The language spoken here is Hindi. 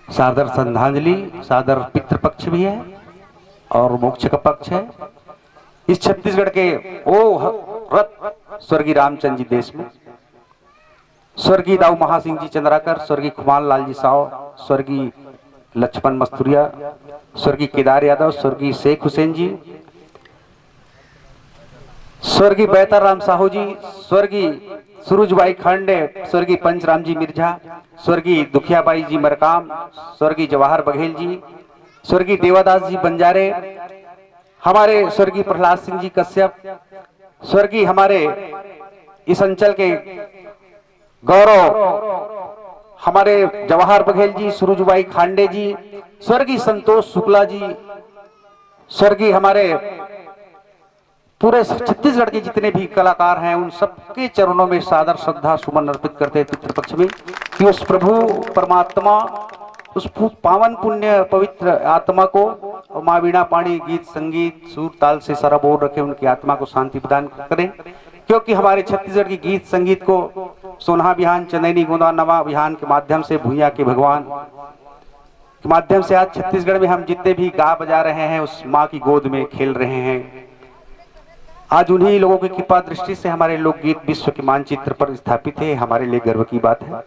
सादर श्रद्धांजलि, सादर पितृपक्ष भी है और मोक्ष का पक्ष है। इस छत्तीसगढ़ के रथ स्वर्गीय रामचंद्र जी देश में, स्वर्गीय दाऊ महासिंह जी चंद्राकर, स्वर्गीय खुमान लाल जी साव, स्वर्गीय लक्ष्मण मस्तुरिया, स्वर्गीय केदार यादव, स्वर्गीय शेख हुसैन जी, स्वर्गीय बेहतर राम साहू जी, स्वर्गीय सुरुजबाई खांडे, स्वर्गीय पंचराम जी मिर्झा, स्वर्गीय दुखियाबाई जी मरकाम, स्वर्गीय जवाहर बघेल जी, स्वर्गीय देवादास जी बंजारे, हमारे स्वर्गीय प्रहलाद सिंह जी कश्यप, स्वर्गीय हमारे इस अंचल के गौरव हमारे जवाहर बघेल जी, सुरुजबाई खांडे जी, स्वर्गीय संतोष शुक्ला जी, स्वर्गीय हमारे पूरे छत्तीसगढ़ के जितने भी कलाकार हैं उन सबके चरणों में सादर श्रद्धा सुमन अर्पित करते हैं पितृपक्ष में, कि उस प्रभु परमात्मा उस पावन पुण्य पवित्र आत्मा को माँ वीणा पाणी गीत संगीत सुर ताल से सराबोर रखे, उनकी आत्मा को शांति प्रदान करें। क्योंकि हमारे छत्तीसगढ़ की गीत संगीत को सोनहा बिहान, चंदैनी गोंदा नवा बिहान के माध्यम से, भूया के भगवान के माध्यम से आज छत्तीसगढ़ में हम जितने भी गा बजा रहे हैं उस माँ की गोद में खेल रहे हैं। आज उन्हीं लोगों की कृपा दृष्टि से हमारे लोकगीत विश्व के मानचित्र पर स्थापित है, हमारे लिए गर्व की बात है।